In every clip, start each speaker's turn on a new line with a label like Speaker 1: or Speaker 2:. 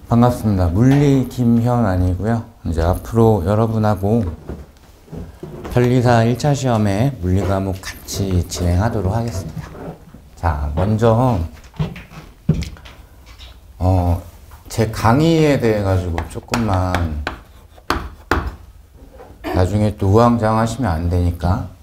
Speaker 1: 반갑습니다. 물리 김현안이고요. 이제 앞으로 여러분하고 변리사 1차 시험에 물리 과목 같이 진행하도록 하겠습니다. 자, 먼저 제 강의에 대해 가지고 조금만 나중에 또 우왕좌왕 하시면 안 되니까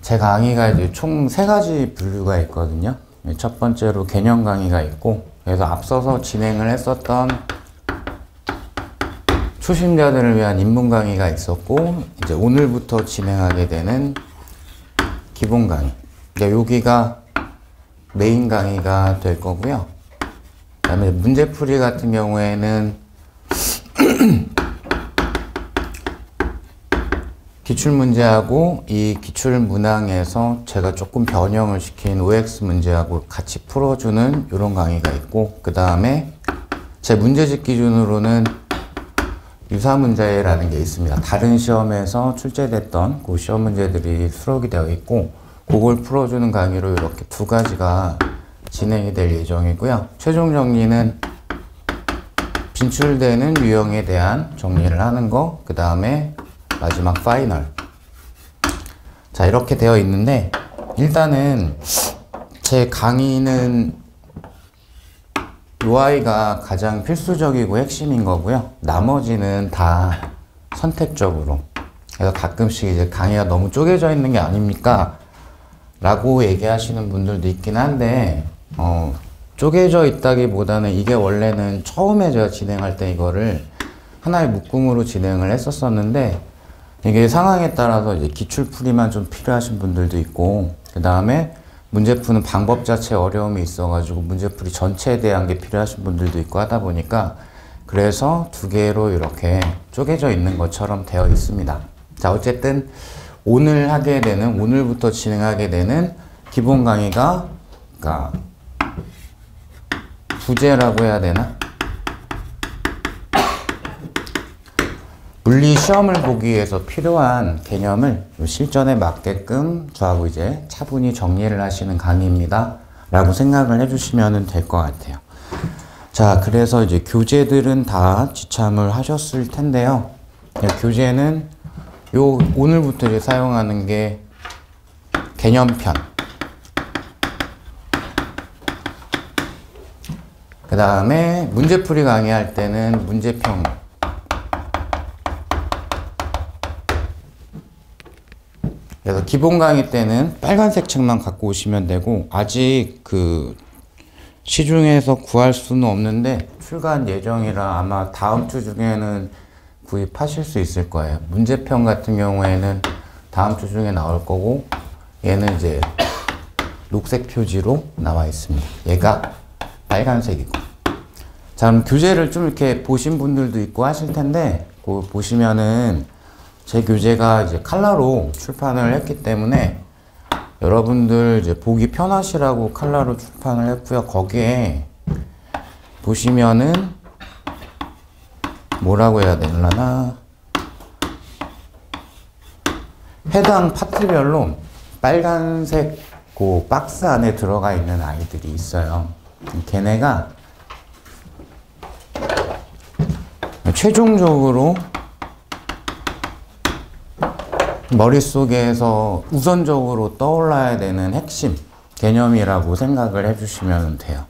Speaker 1: 제 강의가 이제 총 3가지 분류가 있거든요. 첫 번째로 개념 강의가 있고, 그래서 앞서서 진행을 했었던 초심자들을 위한 입문 강의가 있었고, 이제 오늘부터 진행하게 되는 기본 강의. 여기가 메인 강의가 될 거고요. 그 다음에 문제풀이 같은 경우에는 기출문제하고 이 기출문항에서 제가 조금 변형을 시킨 OX 문제하고 같이 풀어주는 이런 강의가 있고, 그 다음에 제 문제집 기준으로는 유사문제라는 게 있습니다. 다른 시험에서 출제됐던 그 시험 문제들이 수록이 되어 있고, 그걸 풀어주는 강의로 이렇게 2가지가 진행이 될 예정이고요. 최종 정리는 진출되는 유형에 대한 정리를 하는 거, 그 다음에 마지막 파이널. 자, 이렇게 되어 있는데, 일단은 제 강의는 UI가 가장 필수적이고 핵심인 거고요. 나머지는 다 선택적으로. 그래서 가끔씩 이제 강의가 너무 쪼개져 있는 게 아닙니까? 라고 얘기하시는 분들도 있긴 한데, 쪼개져 있다기보다는 이게 원래는 처음에 제가 진행할 때 이거를 하나의 묶음으로 진행을 했었었는데, 이게 상황에 따라서 이제 기출풀이만 좀 필요하신 분들도 있고, 그 다음에 문제 푸는 방법 자체에 어려움이 있어가지고 문제풀이 전체에 대한 게 필요하신 분들도 있고 하다 보니까, 그래서 2개로 이렇게 쪼개져 있는 것처럼 되어 있습니다. 자, 어쨌든 오늘부터 진행하게 되는 기본 강의가, 그러니까 부제라고 해야 되나? 물리 시험을 보기 위해서 필요한 개념을 실전에 맞게끔 저하고 이제 차분히 정리를 하시는 강의입니다. 라고 생각을 해주시면 될 것 같아요. 자, 그래서 이제 교재들은 다 지참을 하셨을 텐데요. 교재는 오늘부터 이제 사용하는 게 개념편. 그 다음에 문제풀이 강의할 때는 문제평. 그래서 기본 강의 때는 빨간색 책만 갖고 오시면 되고, 아직 그 시중에서 구할 수는 없는데 출간 예정이라 아마 다음 주 중에는 구입하실 수 있을 거예요. 문제평 같은 경우에는 다음 주 중에 나올 거고, 얘는 이제 녹색 표지로 나와 있습니다. 얘가 빨간색이고. 자, 그럼 교재를 좀 이렇게 보신 분들도 있고 하실 텐데, 그거 보시면은 제 교재가 이제 컬러로 출판을 했기 때문에 여러분들 이제 보기 편하시라고 컬러로 출판을 했고요. 거기에 보시면은 뭐라고 해야 되려나? 해당 파트별로 빨간색 그 박스 안에 들어가 있는 아이들이 있어요. 걔네가 최종적으로 머릿속에서 우선적으로 떠올라야 되는 핵심 개념이라고 생각을 해주시면 돼요.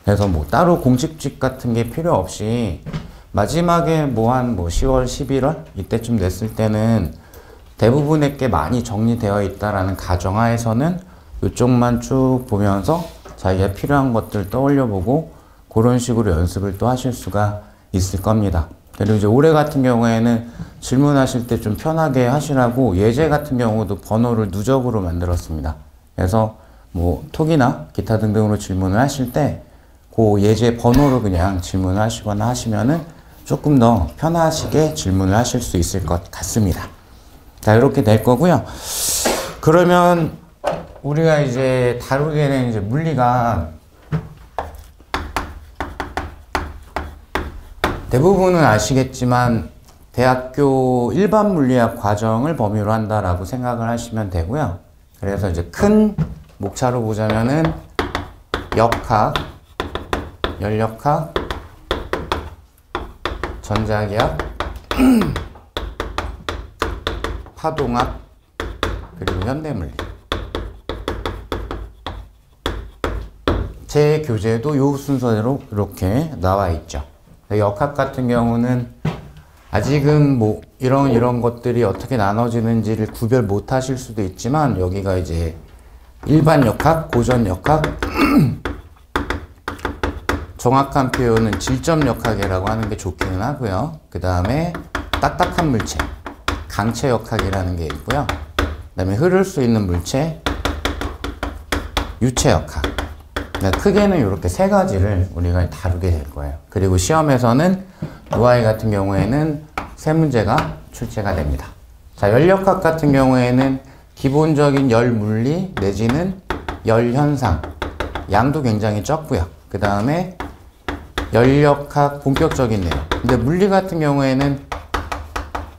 Speaker 1: 그래서 뭐 따로 공식집 같은 게 필요 없이 마지막에 한 10월, 11월 이때쯤 됐을 때는 대부분의 게 많이 정리되어 있다라는 가정하에서는 이쪽만 쭉 보면서 자기가 필요한 것들 떠올려 보고 그런 식으로 연습을 또 하실 수가 있을 겁니다. 그리고 이제 올해 같은 경우에는 질문하실 때 좀 편하게 하시라고 예제 같은 경우도 번호를 누적으로 만들었습니다. 그래서 뭐 톡이나 기타 등등으로 질문을 하실 때 그 예제 번호로 그냥 질문을 하시거나 하시면은 조금 더 편하시게 질문을 하실 수 있을 것 같습니다. 자, 이렇게 될 거고요. 그러면 우리가 이제 다루게 된 이제 물리가 대부분은 아시겠지만 대학교 일반 물리학 과정을 범위로 한다라고 생각을 하시면 되고요. 그래서 이제 큰 목차로 보자면은 역학, 연력학, 전자기학, 파동학, 그리고 현대물리. 제 교재도 이 순서대로 이렇게 나와 있죠. 역학 같은 경우는 아직은 뭐 이런 것들이 어떻게 나눠지는지를 구별 못 하실 수도 있지만, 여기가 이제 일반 역학, 고전 역학, 정확한 표현은 질점 역학이라고 하는 게 좋기는 하고요. 그 다음에 딱딱한 물체, 강체 역학이라는 게 있고요. 그 다음에 흐를 수 있는 물체, 유체 역학. 크게는 이렇게 세 가지를 우리가 다루게 될 거예요. 그리고 시험에서는 이 아이 같은 경우에는 세 문제가 출제가 됩니다. 자, 열역학 같은 경우에는 기본적인 열 물리 내지는 열 현상, 양도 굉장히 적고요. 그 다음에 열역학 본격적인 내용. 근데 물리 같은 경우에는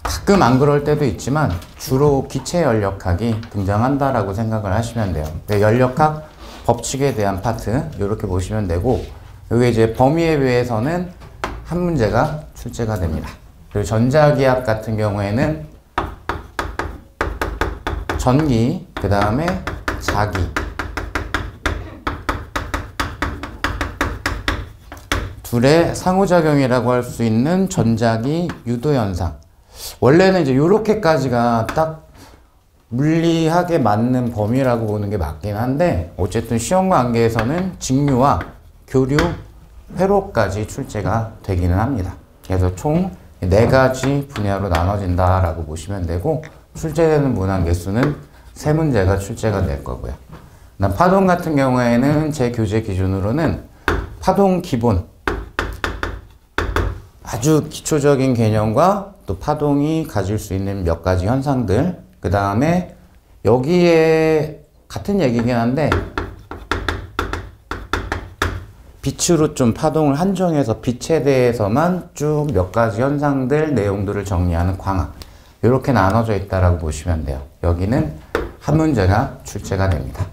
Speaker 1: 가끔 안 그럴 때도 있지만 주로 기체 열역학이 등장한다라고 생각을 하시면 돼요. 열역학 법칙에 대한 파트 이렇게 보시면 되고, 여기 이제 범위에 비해서는 한 문제가 출제가 됩니다. 그리고 전자기학 같은 경우에는 전기, 그 다음에 자기, 둘의 상호작용이라고 할 수 있는 전자기 유도현상. 원래는 이제 요렇게까지가 딱 물리학에 맞는 범위라고 보는 게 맞긴 한데, 어쨌든 시험 관계에서는 직류와 교류, 회로까지 출제가 되기는 합니다. 그래서 총 4가지 분야로 나눠진다라고 보시면 되고, 출제되는 문항 개수는 3문제가 출제가 될 거고요. 파동 같은 경우에는 제 교재 기준으로는 파동 기본, 아주 기초적인 개념과 또 파동이 가질 수 있는 몇 가지 현상들, 그 다음에 여기에 같은 얘기긴 한데 빛으로 좀 파동을 한정해서 빛에 대해서만 쭉 몇 가지 현상들, 내용들을 정리하는 광학, 이렇게 나눠져 있다라고 보시면 돼요. 여기는 한 문제가 출제가 됩니다.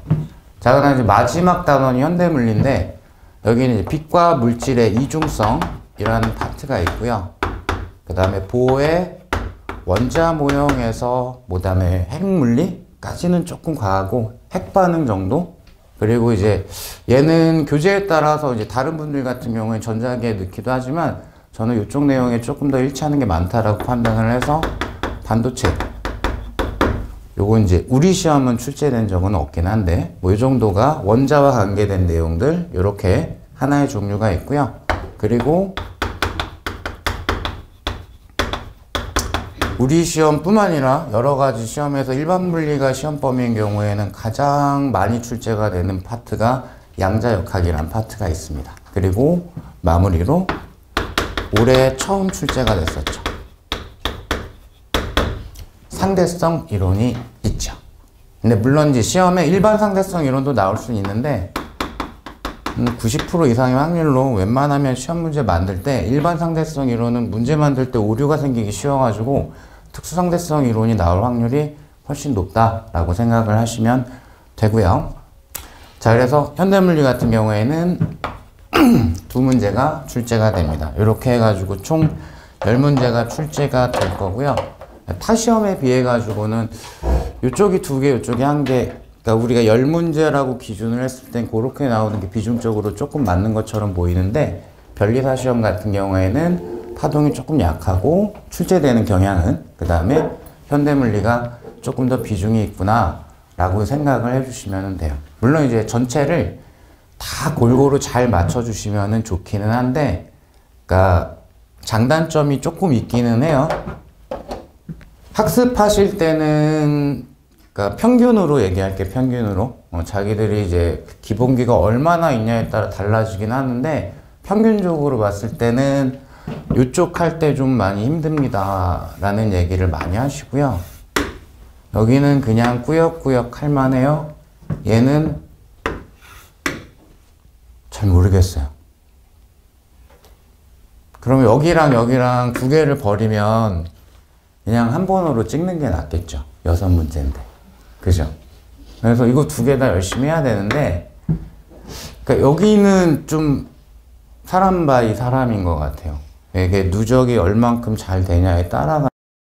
Speaker 1: 자, 그다음 이제 마지막 단원이 현대물리인데, 여기는 이제 빛과 물질의 이중성이라는 파트가 있고요. 그 다음에 보호의 원자 모형에서 그 다음에 핵물리까지는 조금 과하고 핵반응 정도. 그리고 이제 얘는 교재에 따라서 이제 다른 분들 같은 경우에 전자기에 넣기도 하지만, 저는 이쪽 내용에 조금 더 일치하는 게 많다라고 판단을 해서 반도체, 요거 이제 우리 시험은 출제된 적은 없긴 한데 뭐 이 정도가 원자와 관계된 내용들, 이렇게 하나의 종류가 있고요. 그리고 우리 시험뿐만 아니라 여러 가지 시험에서 일반 물리가 시험 범위인 경우에는 가장 많이 출제가 되는 파트가 양자역학이라는 파트가 있습니다. 그리고 마무리로 올해 처음 출제가 됐었죠. 상대성 이론이 있죠. 근데 물론 이제 시험에 일반 상대성 이론도 나올 수는 있는데 90% 이상의 확률로 웬만하면 시험 문제 만들 때 일반 상대성 이론은 문제 만들 때 오류가 생기기 쉬워가지고 특수 상대성 이론이 나올 확률이 훨씬 높다라고 생각을 하시면 되고요. 자, 그래서 현대물리 같은 경우에는 2문제가 출제가 됩니다. 이렇게 해가지고 총 10문제가 출제가 될 거고요. 타 시험에 비해 가지고는 이쪽이 2개, 이쪽이 1개, 그러니까 우리가 10문제라고 기준을 했을 땐 그렇게 나오는 게 비중적으로 조금 맞는 것처럼 보이는데, 변리사 시험 같은 경우에는 파동이 조금 약하고 출제되는 경향은, 그 다음에 현대물리가 조금 더 비중이 있구나 라고 생각을 해주시면 돼요. 물론 이제 전체를 다 골고루 잘 맞춰주시면 좋기는 한데, 그러니까 장단점이 조금 있기는 해요. 학습하실 때는, 그러니까 평균으로 얘기할게, 평균으로. 자기들이 이제 기본기가 얼마나 있냐에 따라 달라지긴 하는데, 평균적으로 봤을 때는 이쪽 할 때 좀 많이 힘듭니다 라는 얘기를 많이 하시고요. 여기는 그냥 꾸역꾸역 할 만해요. 얘는 잘 모르겠어요. 그럼 여기랑 여기랑 두 개를 버리면 그냥 한 번으로 찍는 게 낫겠죠. 6문제인데. 그죠? 그래서 이거 두 개 다 열심히 해야 되는데, 그러니까 여기는 좀 사람 바이 사람인 것 같아요. 이게 누적이 얼만큼 잘 되냐에 따라서